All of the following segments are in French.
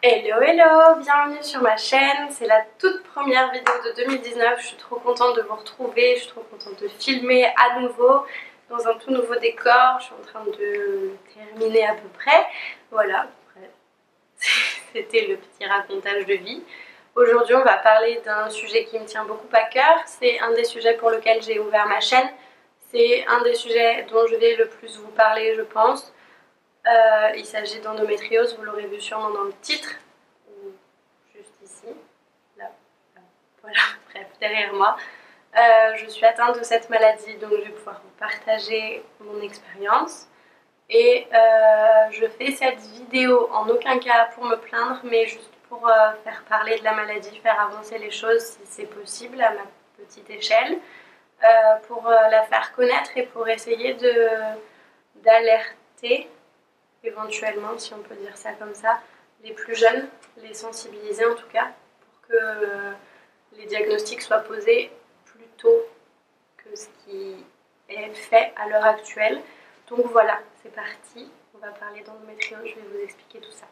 Hello hello, bienvenue sur ma chaîne, c'est la toute première vidéo de 2019, je suis trop contente de vous retrouver, je suis trop contente de filmer à nouveau dans un tout nouveau décor, je suis en train de le terminer à peu près, voilà, c'était le petit racontage de vie. Aujourd'hui on va parler d'un sujet qui me tient beaucoup à cœur, c'est un des sujets pour lequel j'ai ouvert ma chaîne, c'est un des sujets dont je vais le plus vous parler je pense. Il s'agit d'endométriose, vous l'aurez vu sûrement dans le titre, ou juste ici, là, voilà, bref, derrière moi. Je suis atteinte de cette maladie, donc je vais pouvoir vous partager mon expérience. Et je fais cette vidéo en aucun cas pour me plaindre, mais juste pour faire parler de la maladie, faire avancer les choses si c'est possible à ma petite échelle, pour la faire connaître et pour essayer d'alerter éventuellement, si on peut dire ça comme ça, les plus jeunes, les sensibiliser en tout cas, pour que les diagnostics soient posés plus tôt que ce qui est fait à l'heure actuelle. Donc voilà, c'est parti, on va parler d'endométriose, je vais vous expliquer tout ça.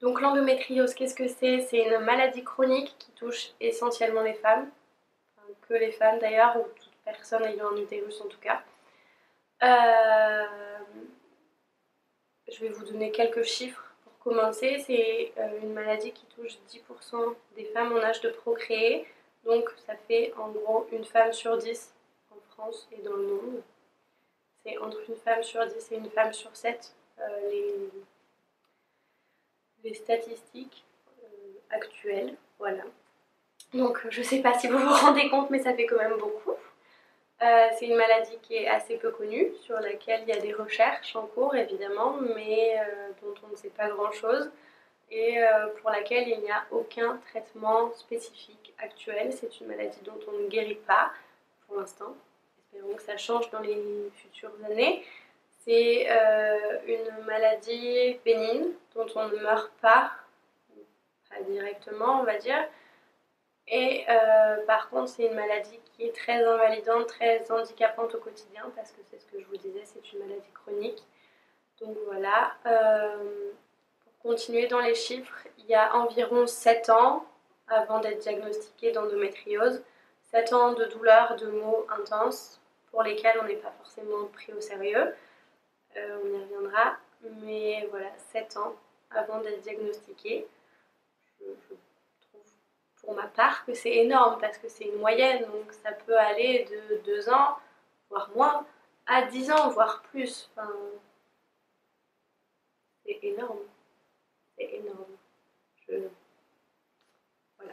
Donc l'endométriose, qu'est-ce que c'est? C'est une maladie chronique qui touche essentiellement les femmes, enfin, que les femmes d'ailleurs, ou toute personne ayant un utérus en tout cas. Je vais vous donner quelques chiffres pour commencer. C'est une maladie qui touche 10% des femmes en âge de procréer. Donc ça fait en gros une femme sur 10 en France et dans le monde. C'est entre une femme sur 10 et une femme sur 7 les statistiques actuelles. Voilà. Donc je ne sais pas si vous vous rendez compte, mais ça fait quand même beaucoup. C'est une maladie qui est assez peu connue, sur laquelle il y a des recherches en cours évidemment, mais dont on ne sait pas grand-chose et pour laquelle il n'y a aucun traitement spécifique actuel. C'est une maladie dont on ne guérit pas pour l'instant. Espérons que ça change dans les futures années. C'est une maladie bénigne dont on ne meurt pas directement, on va dire. Et par contre, c'est une maladie qui est très invalidante, très handicapante au quotidien, parce que c'est ce que je vous disais, c'est une maladie chronique. Donc voilà. Pour continuer dans les chiffres, il y a environ 7 ans avant d'être diagnostiquée d'endométriose, 7 ans de douleurs, de maux intenses, pour lesquels on n'est pas forcément pris au sérieux. On y reviendra. Mais voilà, 7 ans avant d'être diagnostiquée. Je trouve pour ma part que c'est énorme parce que c'est une moyenne, donc ça peut aller de 2 ans, voire moins, à 10 ans, voire plus. Enfin, c'est énorme. C'est énorme. Voilà.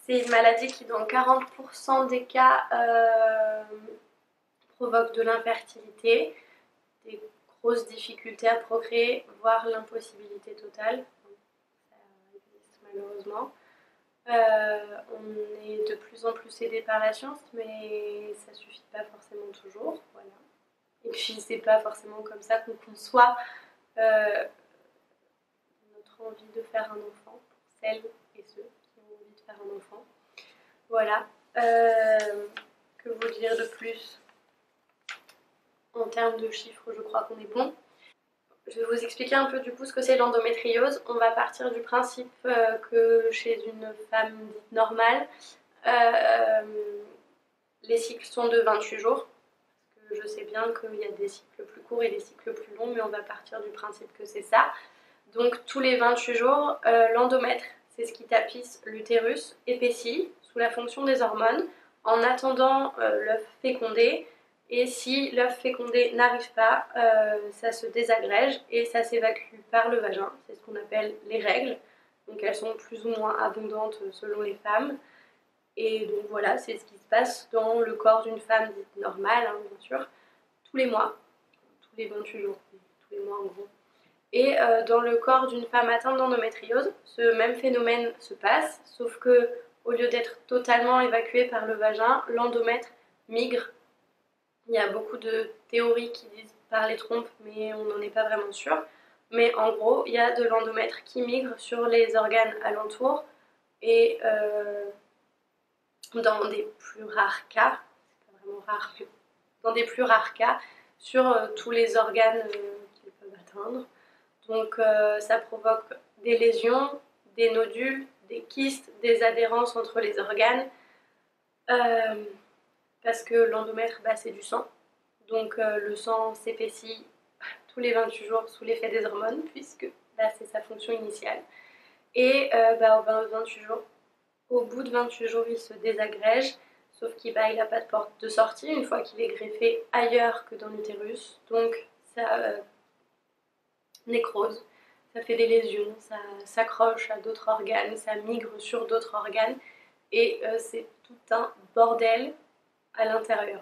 C'est une maladie qui, dans 40% des cas, provoque de l'infertilité, des grosses difficultés à procréer, voire l'impossibilité totale. Ça existe malheureusement. On est de plus en plus aidé par la science, mais ça suffit pas forcément toujours. Voilà. Et puis c'est pas forcément comme ça qu'on conçoit notre envie de faire un enfant pour celles et ceux qui ont envie de faire un enfant. Voilà. Que vous dire de plus? En termes de chiffres, je crois qu'on est bon. Je vais vous expliquer un peu du coup ce que c'est l'endométriose. On va partir du principe que chez une femme dite normale, les cycles sont de 28 jours. Parce que je sais bien qu'il y a des cycles plus courts et des cycles plus longs, mais on va partir du principe que c'est ça. Donc tous les 28 jours, l'endomètre, c'est ce qui tapisse l'utérus, épaissit sous la fonction des hormones en attendant l'œuf fécondé. Et si l'œuf fécondé n'arrive pas, ça se désagrège et ça s'évacue par le vagin. C'est ce qu'on appelle les règles. Donc elles sont plus ou moins abondantes selon les femmes. Et donc voilà, c'est ce qui se passe dans le corps d'une femme dite normale, hein, bien sûr, tous les mois, tous les 28 jours, tous les mois en gros. Et dans le corps d'une femme atteinte d'endométriose, ce même phénomène se passe, sauf que au lieu d'être totalement évacué par le vagin, l'endomètre migre. Il y a beaucoup de théories qui disent par les trompes, mais on n'en est pas vraiment sûr. Mais en gros, il y a de l'endomètre qui migre sur les organes alentours et dans des plus rares cas, c'est pas vraiment rare, mais dans des plus rares cas, sur tous les organes qu'ils peuvent atteindre. Donc ça provoque des lésions, des nodules, des kystes, des adhérences entre les organes, parce que l'endomètre, c'est du sang. Donc le sang s'épaissit tous les 28 jours sous l'effet des hormones, puisque c'est sa fonction initiale. Et au bout de 28 jours, il se désagrège, sauf qu'il n'a pas de porte de sortie une fois qu'il est greffé ailleurs que dans l'utérus. Donc ça nécrose, ça fait des lésions, ça s'accroche à d'autres organes, ça migre sur d'autres organes, et c'est tout un bordel à l'intérieur,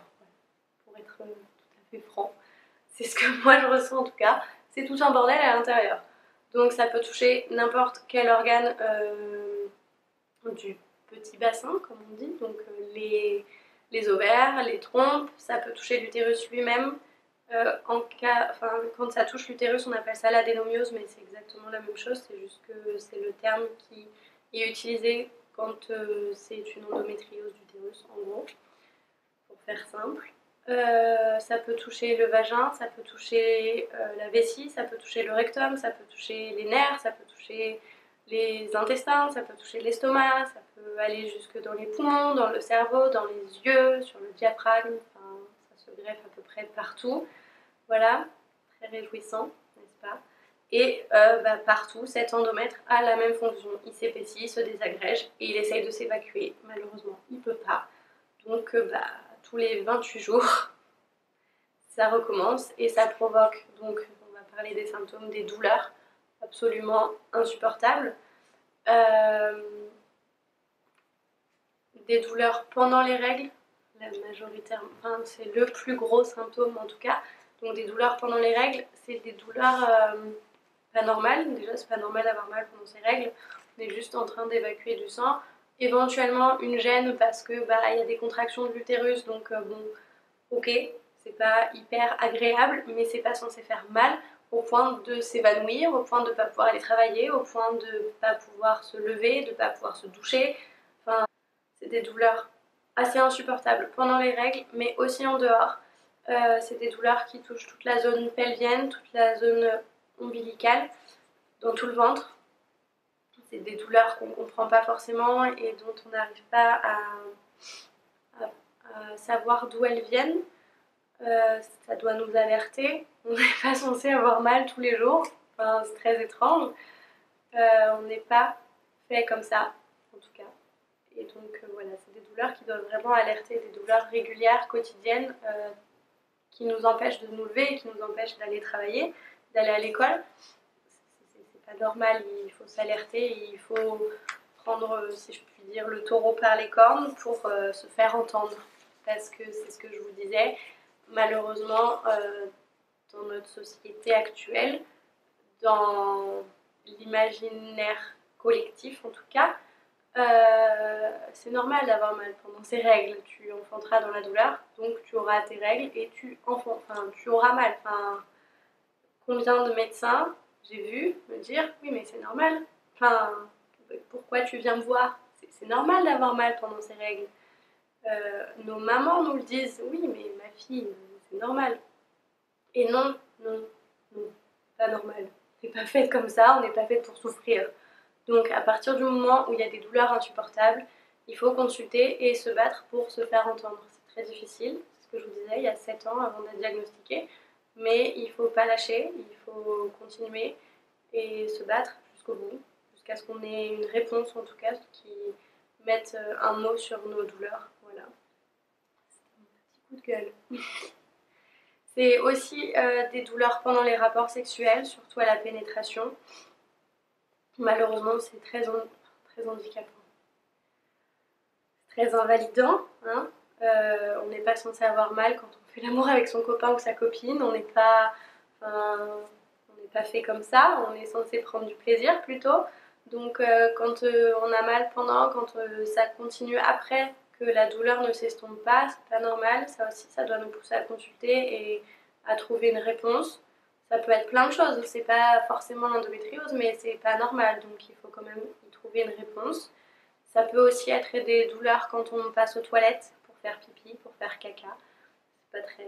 pour être tout à fait franc. C'est ce que moi je ressens en tout cas, c'est tout un bordel à l'intérieur. Donc ça peut toucher n'importe quel organe du petit bassin, comme on dit, donc les ovaires, les trompes, ça peut toucher l'utérus lui-même. Quand ça touche l'utérus, on appelle ça l'adénomiose, mais c'est exactement la même chose, c'est juste que c'est le terme qui est utilisé quand c'est une endométriose d'utérus, en gros, pour faire simple. Ça peut toucher le vagin, ça peut toucher la vessie, ça peut toucher le rectum, ça peut toucher les nerfs, ça peut toucher les intestins, ça peut toucher l'estomac, ça peut aller jusque dans les poumons, dans le cerveau, dans les yeux, sur le diaphragme, ça se greffe à peu près partout. Voilà, très réjouissant, n'est-ce pas? Et partout, cet endomètre a la même fonction. Il s'épaissit, il se désagrège et il essaye de s'évacuer. Malheureusement, il ne peut pas. Donc, tous les 28 jours, ça recommence et ça provoque, donc on va parler des symptômes, des douleurs absolument insupportables. Des douleurs pendant les règles, la majoritaire, c'est le plus gros symptôme en tout cas. Donc des douleurs pendant les règles, c'est des douleurs pas normales. Déjà, c'est pas normal d'avoir mal pendant ses règles. On est juste en train d'évacuer du sang. Éventuellement une gêne parce que y a des contractions de l'utérus, donc ok, c'est pas hyper agréable, mais c'est pas censé faire mal au point de s'évanouir, au point de pas pouvoir aller travailler, au point de pas pouvoir se lever, de pas pouvoir se doucher. C'est des douleurs assez insupportables pendant les règles, mais aussi en dehors. C'est des douleurs qui touchent toute la zone pelvienne, toute la zone ombilicale, dans tout le ventre. C'est des douleurs qu'on ne comprend pas forcément et dont on n'arrive pas à savoir d'où elles viennent. Ça doit nous alerter. On n'est pas censé avoir mal tous les jours. C'est très étrange. On n'est pas fait comme ça, en tout cas. Et donc voilà, c'est des douleurs qui doivent vraiment alerter, des douleurs régulières, quotidiennes, qui nous empêchent de nous lever, qui nous empêchent d'aller travailler, d'aller à l'école. C'est pas normal, il faut s'alerter, il faut prendre, si je puis dire, le taureau par les cornes pour se faire entendre. Parce que c'est ce que je vous disais, malheureusement, dans notre société actuelle, dans l'imaginaire collectif en tout cas, c'est normal d'avoir mal pendant ces règles. Tu enfanteras dans la douleur, donc tu auras tes règles et tu auras mal. Combien de médecins j'ai vu me dire oui mais c'est normal. Pourquoi tu viens me voir? C'est normal d'avoir mal pendant ces règles. Nos mamans nous le disent, oui mais ma fille, c'est normal. Et non, pas normal. On n'est pas faite comme ça, on n'est pas faite pour souffrir. Donc à partir du moment où il y a des douleurs insupportables, il faut consulter et se battre pour se faire entendre. C'est très difficile, c'est ce que je vous disais, il y a 7 ans avant d'être diagnostiquée, mais il ne faut pas lâcher, il faut continuer et se battre jusqu'au bout, jusqu'à ce qu'on ait une réponse en tout cas qui mette un mot sur nos douleurs. Voilà, c'est un petit coup de gueule. C'est aussi des douleurs pendant les rapports sexuels, surtout à la pénétration. Malheureusement, c'est très handicapant. Très invalidant. Hein. On n'est pas censé avoir mal quand on fait l'amour avec son copain ou sa copine. On n'est pas fait comme ça. On est censé prendre du plaisir plutôt. Donc quand on a mal pendant, quand ça continue après, que la douleur ne s'estompe pas, c'est pas normal. Ça aussi, ça doit nous pousser à consulter et à trouver une réponse. Ça peut être plein de choses, c'est pas forcément l'endométriose, mais c'est pas normal, donc il faut quand même y trouver une réponse. Ça peut aussi être des douleurs quand on passe aux toilettes pour faire pipi, pour faire caca. C'est pas très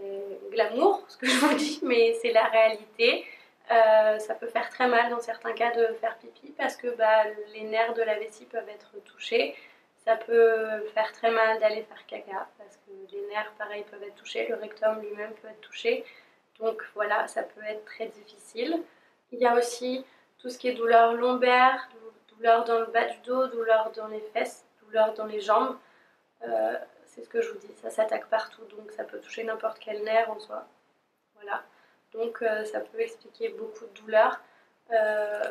glamour ce que je vous dis, mais c'est la réalité. Ça peut faire très mal dans certains cas de faire pipi parce que les nerfs de la vessie peuvent être touchés. Ça peut faire très mal d'aller faire caca parce que les nerfs, pareil, peuvent être touchés. Le rectum lui-même peut être touché. Donc voilà, ça peut être très difficile. Il y a aussi tout ce qui est douleur lombaire, douleur dans le bas du dos, douleur dans les fesses, douleur dans les jambes. C'est ce que je vous dis, ça s'attaque partout, donc ça peut toucher n'importe quel nerf en soi. Voilà. Donc ça peut expliquer beaucoup de douleurs.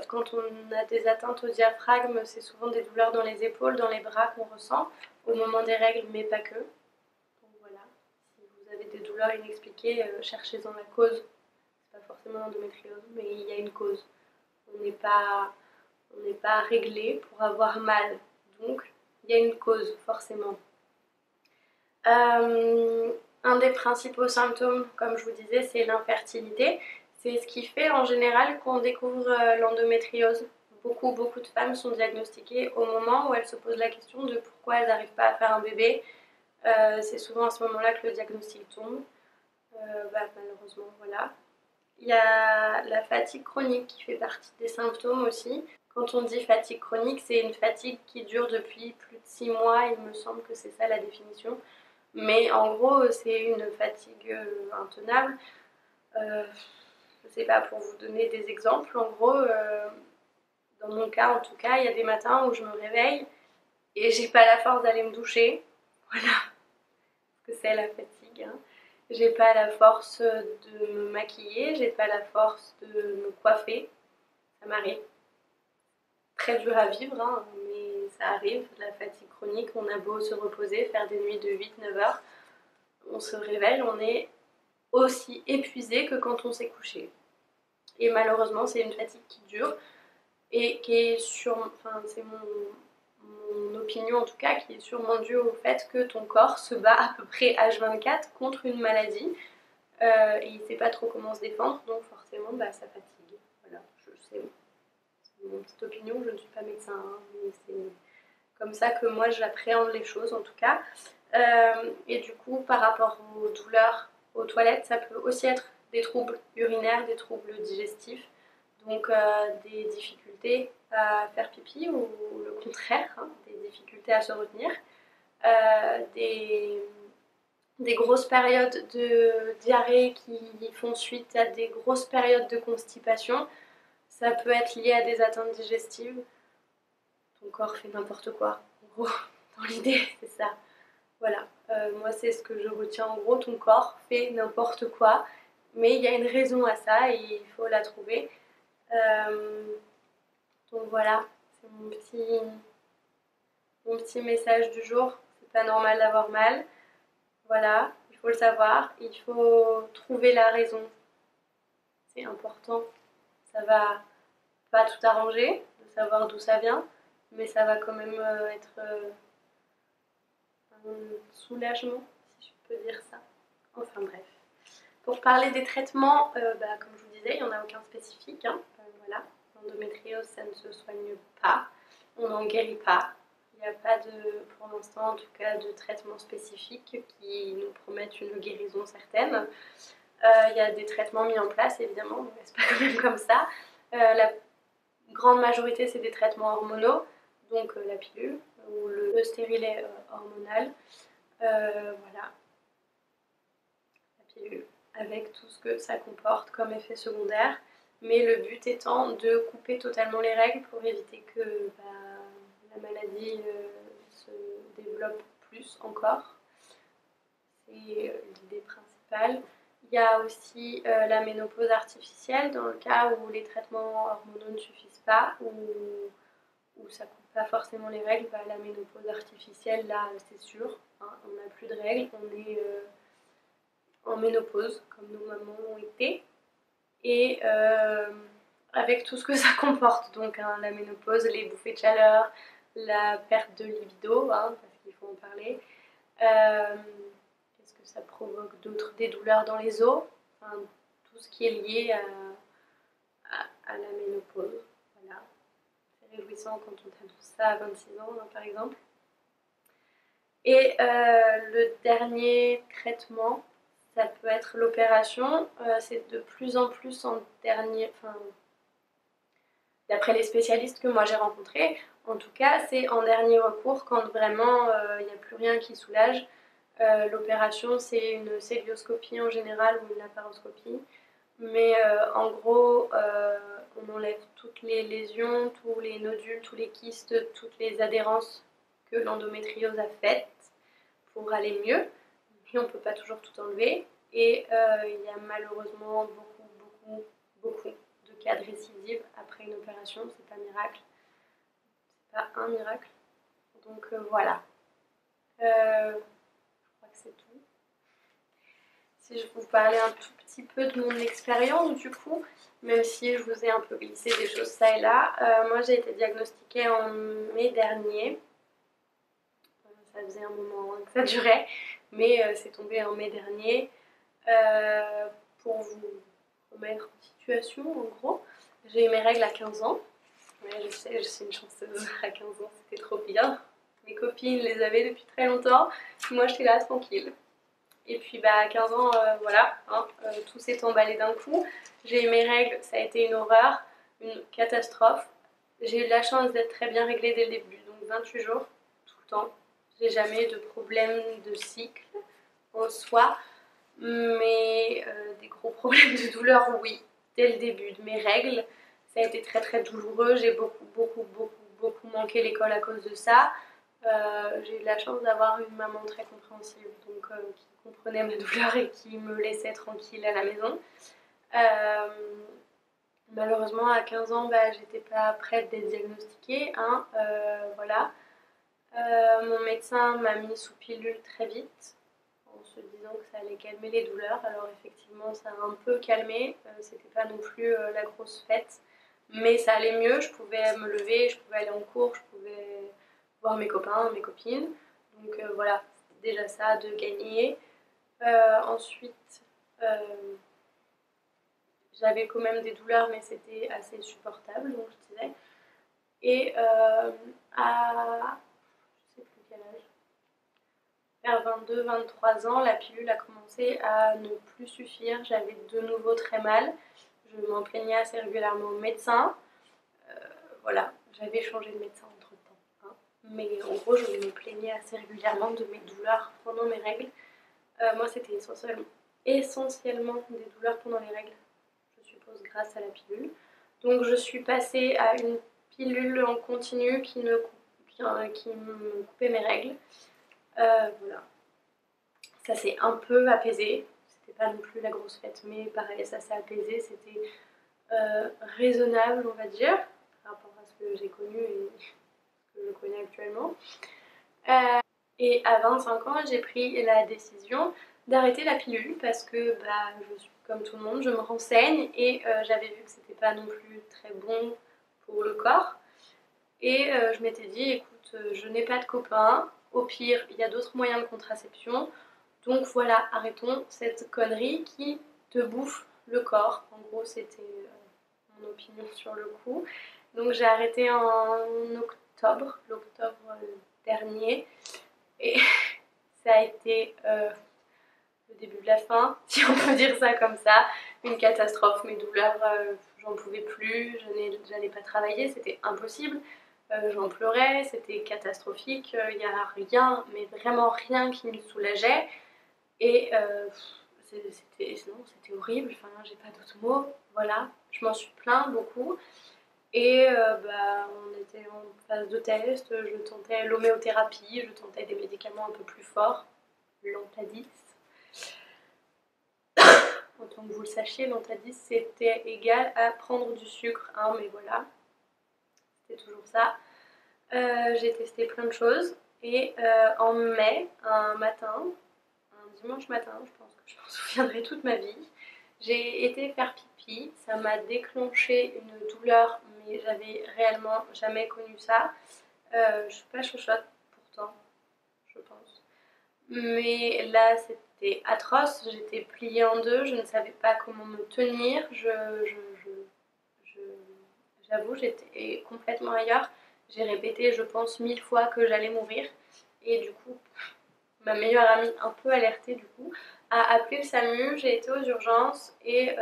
Quand on a des atteintes au diaphragme, c'est souvent des douleurs dans les épaules, dans les bras qu'on ressent au moment des règles, mais pas que. Donc voilà, si vous avez des douleurs inexpliquées, cherchez-en la cause. C'est pas forcément l'endométriose, mais il y a une cause. On n'est pas réglé pour avoir mal, donc il y a une cause forcément. Un des principaux symptômes, comme je vous disais, c'est l'infertilité. C'est ce qui fait en général qu'on découvre l'endométriose. Beaucoup de femmes sont diagnostiquées au moment où elles se posent la question de pourquoi elles n'arrivent pas à faire un bébé. C'est souvent à ce moment-là que le diagnostic tombe. Malheureusement, voilà. Il y a la fatigue chronique qui fait partie des symptômes aussi. Quand on dit fatigue chronique, c'est une fatigue qui dure depuis plus de 6 mois, il me semble que c'est ça la définition. Mais en gros, c'est une fatigue intenable. Je sais pas, pour vous donner des exemples, en gros, dans mon cas en tout cas, il y a des matins où je me réveille et j'ai pas la force d'aller me doucher. Voilà, parce que c'est la fatigue. Hein. J'ai pas la force de me maquiller, j'ai pas la force de me coiffer. Ça m'arrive. Très dur à vivre, hein, mais ça arrive. La fatigue chronique, on a beau se reposer, faire des nuits de 8-9 heures. On se réveille, on est aussi épuisé que quand on s'est couché. Et malheureusement, c'est une fatigue qui dure et qui est c'est mon opinion en tout cas, qui est sûrement due au fait que ton corps se bat à peu près H24 contre une maladie et il ne sait pas trop comment se défendre, donc forcément, ça fatigue. Voilà, c'est mon petite opinion, je ne suis pas médecin, hein, mais c'est comme ça que moi j'appréhende les choses en tout cas. Et du coup, par rapport aux douleurs aux toilettes, ça peut aussi être des troubles urinaires, des troubles digestifs, donc des difficultés à faire pipi ou le contraire, hein, des difficultés à se retenir, des grosses périodes de diarrhée qui font suite à des grosses périodes de constipation. Ça peut être lié à des atteintes digestives. Ton corps fait n'importe quoi. En gros, dans l'idée, c'est ça. Voilà, moi c'est ce que je retiens en gros, ton corps fait n'importe quoi, mais il y a une raison à ça et il faut la trouver. Donc voilà, c'est mon petit message du jour. C'est pas normal d'avoir mal. Voilà, il faut le savoir, il faut trouver la raison. C'est important. Ça va pas tout arranger de savoir d'où ça vient, mais ça va quand même être un soulagement, si je peux dire ça. Enfin bref. Pour parler des traitements, comme je vous disais, il n'y en a aucun spécifique. Hein. Voilà. L'endométriose, ça ne se soigne pas. On n'en guérit pas. Il n'y a pas pour l'instant en tout cas, de traitement spécifique qui nous promettent une guérison certaine. Il y a des traitements mis en place, évidemment, mais c'est pas quand même comme ça. La grande majorité, c'est des traitements hormonaux, donc la pilule ou le stérilet hormonal. Voilà, la pilule, avec tout ce que ça comporte comme effet secondaire. Mais le but étant de couper totalement les règles pour éviter que la maladie se développe plus encore. C'est l'idée principale. Il y a aussi la ménopause artificielle, dans le cas où les traitements hormonaux ne suffisent pas, ou ça ne coupe pas forcément les règles. La ménopause artificielle, là, c'est sûr, hein, on n'a plus de règles, on est en ménopause, comme nos mamans ont été, et avec tout ce que ça comporte, donc hein, la ménopause, les bouffées de chaleur, la perte de libido, hein, parce qu'il faut en parler, qu'est-ce que ça provoque d'autre, des douleurs dans les os, enfin, tout ce qui est lié à la ménopause. Voilà. C'est réjouissant quand on t'annonce ça à 26 ans, hein, par exemple. Et le dernier traitement, ça peut être l'opération. C'est de plus en plus en dernier, enfin, d'après les spécialistes que moi j'ai rencontrés, en tout cas, c'est en dernier recours quand vraiment il n'y a plus rien qui soulage. L'opération, c'est une célioscopie en général ou une laparoscopie. Mais en gros, on enlève toutes les lésions, tous les nodules, tous les kystes, toutes les adhérences que l'endométriose a faites pour aller mieux. Mais on ne peut pas toujours tout enlever. Et il y a malheureusement beaucoup de cas de récidive après une opération. C'est pas miracle. C'est pas un miracle. Donc voilà. Je crois que c'est tout. Si je vous parlais un tout petit peu de mon expérience du coup, même si je vous ai un peu glissé des choses ça et là, moi j'ai été diagnostiquée en mai dernier. Ça faisait un moment que ça durait, mais c'est tombé en mai dernier. Pour vous remettre en situation, en gros, j'ai eu mes règles à 15 ans. Ouais, je sais, je suis une chanceuse. À 15 ans, c'était trop bien. Mes copines les avaient depuis très longtemps. Moi, j'étais là tranquille. Et puis bah, à 15 ans, voilà, hein, tout s'est emballé d'un coup. J'ai eu mes règles, ça a été une horreur, une catastrophe. J'ai eu de la chance d'être très bien réglée dès le début, donc 28 jours, tout le temps. J'ai jamais eu de problème de cycle en soi, mais des gros problèmes de douleur, oui, dès le début de mes règles. Ça a été très douloureux, j'ai beaucoup manqué l'école à cause de ça. J'ai eu la chance d'avoir une maman très compréhensive, donc qui comprenait ma douleur et qui me laissait tranquille à la maison. Malheureusement, à 15 ans, bah, j'étais pas prête d'être diagnostiquée. Hein, voilà. Mon médecin m'a mis sous pilule très vite, en se disant que ça allait calmer les douleurs. Alors effectivement, ça a un peu calmé. C'était pas non plus la grosse fête, mais ça allait mieux. Je pouvais me lever, je pouvais aller en cours, je pouvais voir mes copains, mes copines. Donc voilà, c'était déjà ça de gagner. Ensuite, j'avais quand même des douleurs, mais c'était assez supportable, donc je disais. Et à, je sais plus quel âge, vers 22-23 ans, la pilule a commencé à ne plus suffire. J'avais de nouveau très mal. Je m'en plaignais assez régulièrement au médecin. Voilà, j'avais changé de médecin entre-temps. Hein. Mais en gros, je me plaignais assez régulièrement de mes douleurs pendant mes règles. Moi, c'était essentiellement des douleurs pendant les règles, je suppose, grâce à la pilule. Donc, je suis passée à une pilule en continu qui me coupait mes règles. Voilà. Ça s'est un peu apaisé. C'était pas non plus la grosse fête, mais pareil, ça s'est apaisé. C'était raisonnable, on va dire, par rapport à ce que j'ai connu et ce que je connais actuellement. Et à 25 ans, j'ai pris la décision d'arrêter la pilule parce que bah, je suis comme tout le monde, je me renseigne et j'avais vu que c'était pas non plus très bon pour le corps. Et je m'étais dit, écoute, je n'ai pas de copain, au pire, il y a d'autres moyens de contraception. Donc voilà, arrêtons cette connerie qui te bouffe le corps. En gros, c'était mon opinion sur le coup. Donc j'ai arrêté en octobre, l'octobre dernier. Et ça a été le début de la fin, si on peut dire ça comme ça. Une catastrophe, mes douleurs, j'en pouvais plus, je n'allais pas travailler, c'était impossible. J'en pleurais, c'était catastrophique, il n'y a rien, mais vraiment rien qui me soulageait. Et c'était horrible, enfin, j'ai pas d'autres mots, voilà. Je m'en suis plaint beaucoup. Et bah, on était en phase de test, je tentais l'homéothérapie, je tentais des médicaments un peu plus forts, l'Antadis. Autant que vous le sachiez, l'Antadis c'était égal à prendre du sucre, hein, mais voilà, c'était toujours ça. J'ai testé plein de choses et en mai, un matin, un dimanche matin, je pense que je m'en souviendrai toute ma vie, j'ai été faire pipi, ça m'a déclenché une douleur, mais j'avais réellement jamais connu ça. Je suis pas chochotte pourtant, je pense. Mais là, c'était atroce, j'étais pliée en deux, je ne savais pas comment me tenir, j'avoue, j'étais complètement ailleurs. J'ai répété, je pense, 1000 fois que j'allais mourir. Et du coup, ma meilleure amie, un peu alertée du coup, a appelé le SAMU, j'ai été aux urgences et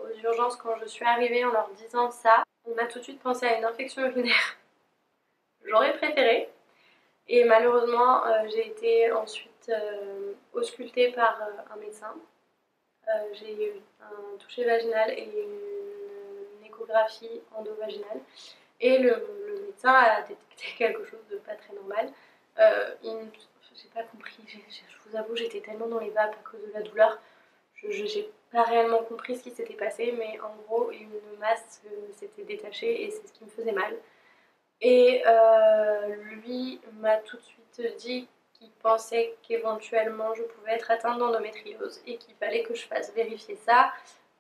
aux urgences quand je suis arrivée en leur disant ça, on a tout de suite pensé à une infection urinaire. J'aurais préféré. Et malheureusement, j'ai été ensuite auscultée par un médecin. J'ai eu un toucher vaginal et une échographie endovaginale. Et le médecin a détecté quelque chose de pas très normal. J'ai pas compris, je vous avoue, j'étais tellement dans les vapes à cause de la douleur. J'ai pas réellement compris ce qui s'était passé, mais en gros, une masse s'était détachée et c'est ce qui me faisait mal. Et lui m'a tout de suite dit qu'il pensait qu'éventuellement je pouvais être atteinte d'endométriose et qu'il fallait que je fasse vérifier ça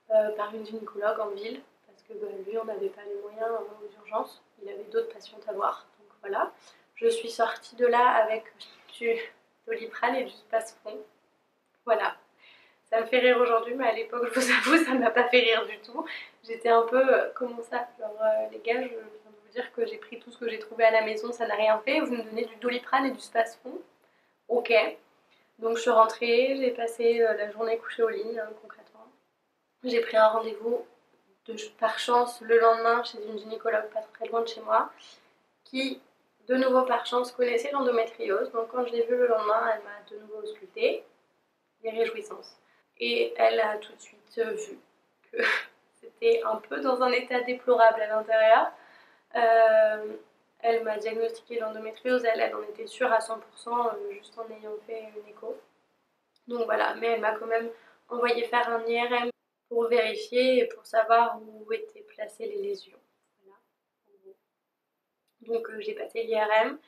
par une gynécologue en ville, parce que lui, on n'avait pas les moyens aux urgences, il avait d'autres patientes à voir. Donc voilà, je suis sortie de là avec du Doliprane et du Spasfon. Voilà. Ça me fait rire aujourd'hui, mais à l'époque, je vous avoue, ça m'a pas fait rire du tout. J'étais un peu, comment ça, genre, les gars, je viens de vous dire que j'ai pris tout ce que j'ai trouvé à la maison, ça n'a rien fait, vous me donnez du Doliprane et du Spasfon. Ok. Donc je suis rentrée, j'ai passé la journée couchée au lit, hein, concrètement. J'ai pris un rendez-vous par chance le lendemain chez une gynécologue pas très loin de chez moi, qui, de nouveau par chance, connaissait l'endométriose. Donc quand je l'ai vue le lendemain, elle m'a de nouveau auscultée. Les réjouissances. Et elle a tout de suite vu que c'était un peu dans un état déplorable à l'intérieur. Elle m'a diagnostiqué l'endométriose, elle en était sûre à 100% juste en ayant fait une écho. Donc voilà, mais elle m'a quand même envoyé faire un IRM pour vérifier et pour savoir où étaient placées les lésions. Voilà. Donc j'ai passé l'IRM.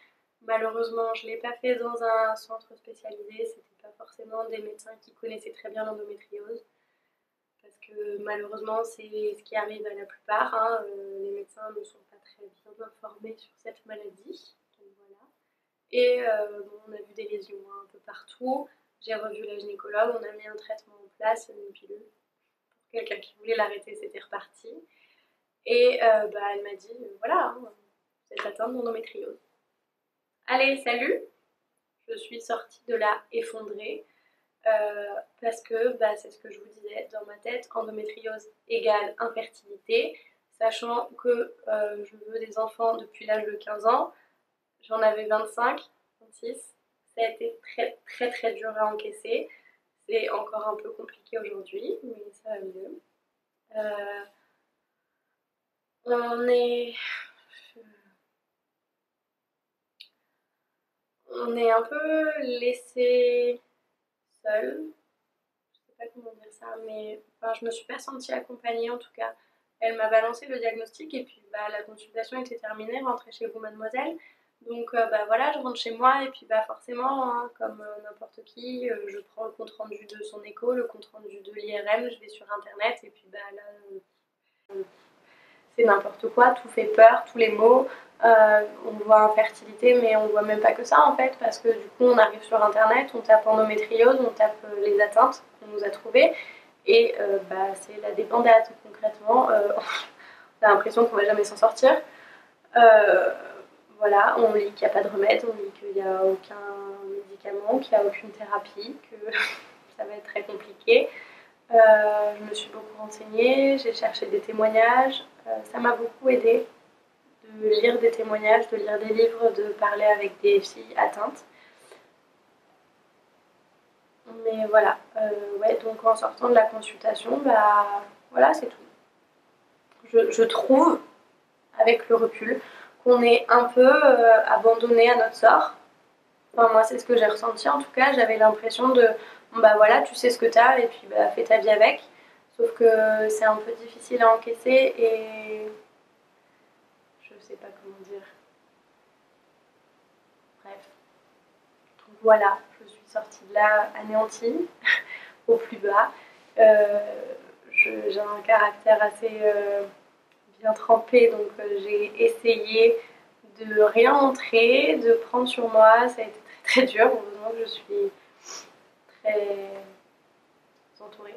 Malheureusement, je ne l'ai pas fait dans un centre spécialisé, c'était pas forcément des médecins qui connaissaient très bien l'endométriose, parce que malheureusement, c'est ce qui arrive à la plupart. Hein. Les médecins ne sont pas très bien informés sur cette maladie. Donc, voilà. Et bon, on a vu des lésions hein, un peu partout. J'ai revu la gynécologue, on a mis un traitement en place, une pilule. Pour quelqu'un qui voulait l'arrêter, c'était reparti. Et elle m'a dit voilà, hein, vous êtes atteinte d'endométriose. Allez, salut! Je suis sortie de là effondrée parce que c'est ce que je vous disais dans ma tête, endométriose égale infertilité, sachant que je veux des enfants depuis l'âge de 15 ans, j'en avais 25, 26, ça a été très très très dur à encaisser, c'est encore un peu compliqué aujourd'hui, mais ça va mieux. On est un peu laissé seul. Je sais pas comment dire ça, mais enfin, je me suis pas sentie accompagnée en tout cas. Elle m'a balancé le diagnostic et puis la consultation était terminée, rentrez chez vous mademoiselle. Donc voilà, je rentre chez moi et puis forcément, hein, comme n'importe qui, je prends le compte rendu de son écho, le compte rendu de l'IRM, je vais sur internet et puis c'est n'importe quoi, tout fait peur, tous les mots. On voit infertilité, mais on voit même pas que ça en fait, parce que du coup on arrive sur internet, on tape endométriose, on tape les atteintes qu'on nous a trouvées, et c'est la débandade concrètement. On a l'impression qu'on va jamais s'en sortir. Voilà, on lit qu'il n'y a pas de remède, on lit qu'il n'y a aucun médicament, qu'il n'y a aucune thérapie, que ça va être très compliqué. Je me suis beaucoup renseignée, j'ai cherché des témoignages, ça m'a beaucoup aidée de lire des témoignages, de lire des livres, de parler avec des filles atteintes. Mais voilà, donc en sortant de la consultation, voilà, c'est tout. Je trouve, avec le recul, qu'on est un peu abandonné à notre sort. Enfin, moi, c'est ce que j'ai ressenti en tout cas. J'avais l'impression de voilà, tu sais ce que t'as et puis fais ta vie avec. Sauf que c'est un peu difficile à encaisser et je sais pas comment dire. Bref. Donc voilà, je suis sortie de là anéantie, au plus bas. J'ai un caractère assez bien trempé, donc j'ai essayé de rien montrer, de prendre sur moi. Ça a été très très dur. Heureusement que je suis très entourée.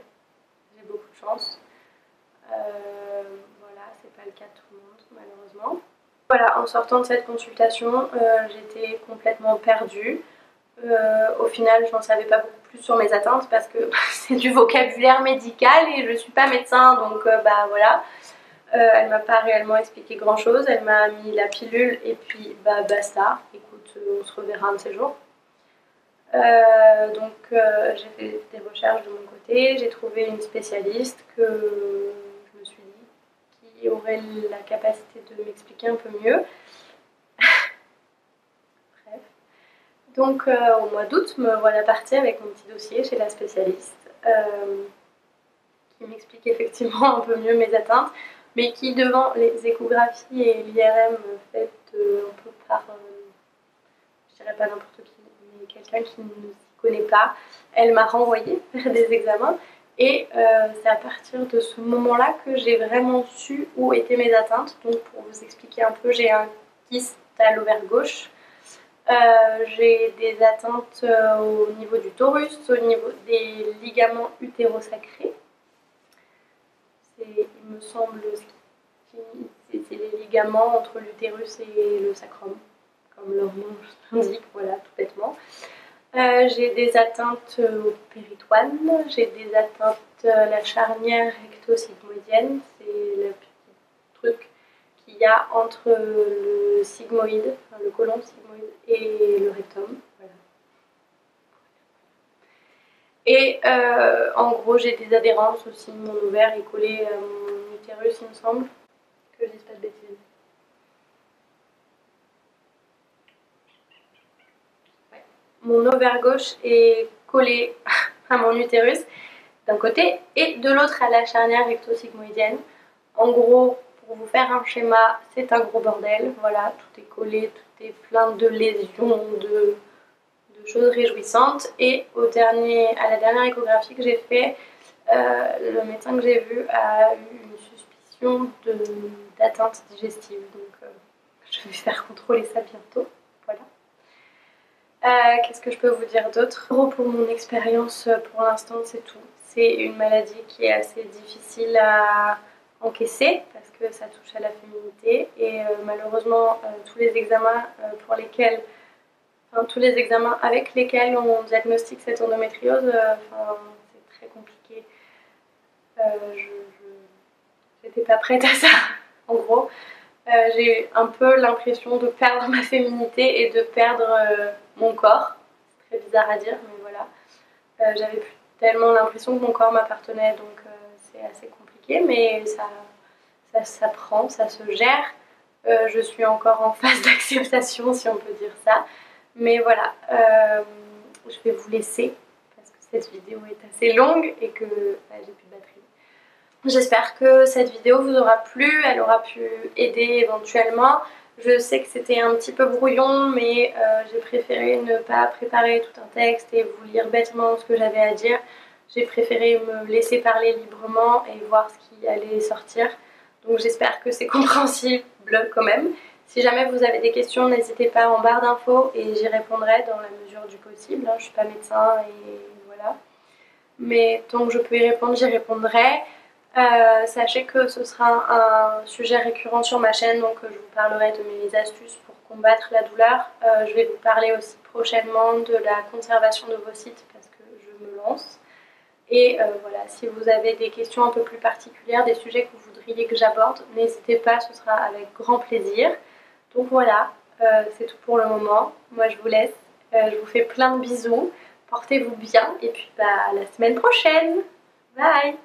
J'ai beaucoup de chance. Voilà, c'est pas le cas de tout le monde, malheureusement. Voilà, en sortant de cette consultation, j'étais complètement perdue. Au final, je n'en savais pas beaucoup plus sur mes atteintes parce que c'est du vocabulaire médical et je suis pas médecin, donc bah voilà. Elle m'a pas réellement expliqué grand chose, elle m'a mis la pilule et puis bah basta, écoute, on se reverra un de ces jours. J'ai fait des recherches de mon côté, j'ai trouvé une spécialiste que je me suis dit qui aurait la capacité de m'expliquer un peu mieux. Bref. Donc au mois d'août, me voilà partie avec mon petit dossier chez la spécialiste qui m'explique effectivement un peu mieux mes atteintes, mais qui devant les échographies et l'IRM faites un peu par, je dirais pas n'importe qui, mais quelqu'un qui ne s'y connaît pas, elle m'a renvoyée faire des examens et c'est à partir de ce moment-là que j'ai vraiment su où étaient mes atteintes. Donc pour vous expliquer un peu, j'ai un kyste à l'ovaire gauche. J'ai des atteintes au niveau du torus, au niveau des ligaments utérosacrés. Il me semble, c'est les ligaments entre l'utérus et le sacrum, comme leur nom l'indique, voilà, tout bêtement. J'ai des atteintes au péritoine, j'ai des atteintes à la charnière recto-sigmoïdienne, c'est le petit truc qu'il y a entre le sigmoïde, enfin le côlon sigmoïde et le rectum. Voilà. Et en gros, j'ai des adhérences aussi, mon ovaire est collé à mon utérus, il me semble, que je dise pas de bêtises. Ouais. Mon ovaire gauche est collé à mon utérus d'un côté et de l'autre à la charnière recto-sigmoïdienne. En gros, pour vous faire un schéma, c'est un gros bordel. Voilà, tout est collé, tout est plein de lésions, de choses réjouissantes. Et à la dernière échographie que j'ai fait, le médecin que j'ai vu a eu une suspicion d'atteinte digestive. Donc, je vais faire contrôler ça bientôt. Voilà. Qu'est-ce que je peux vous dire d'autre? Pour mon expérience, pour l'instant, c'est tout. C'est une maladie qui est assez difficile à encaisser parce que ça touche à la féminité et malheureusement tous les examens tous les examens avec lesquels on diagnostique cette endométriose, c'est très compliqué. J'étais pas prête à ça, en gros. J'ai un peu l'impression de perdre ma féminité et de perdre mon corps. C'est très bizarre à dire, mais voilà. J'avais plus tellement l'impression que mon corps m'appartenait, donc c'est assez compliqué, mais ça prend, ça se gère. Je suis encore en phase d'acceptation, si on peut dire ça. Mais voilà, je vais vous laisser parce que cette vidéo est assez longue et que j'ai plus de batterie. J'espère que cette vidéo vous aura plu, elle aura pu aider éventuellement. Je sais que c'était un petit peu brouillon, mais j'ai préféré ne pas préparer tout un texte et vous lire bêtement ce que j'avais à dire. J'ai préféré me laisser parler librement et voir ce qui allait sortir. Donc j'espère que c'est compréhensible quand même. Si jamais vous avez des questions, n'hésitez pas en barre d'infos et j'y répondrai dans la mesure du possible. Je ne suis pas médecin et voilà. Mais tant que je peux y répondre, j'y répondrai. Sachez que ce sera un sujet récurrent sur ma chaîne, donc je vous parlerai de mes astuces pour combattre la douleur. Je vais vous parler aussi prochainement de la conservation de vos sites parce que je me lance. Et voilà, si vous avez des questions un peu plus particulières, des sujets que vous voudriez que j'aborde, n'hésitez pas, ce sera avec grand plaisir. Donc voilà, c'est tout pour le moment. Moi je vous laisse, je vous fais plein de bisous, portez-vous bien et puis à la semaine prochaine. Bye!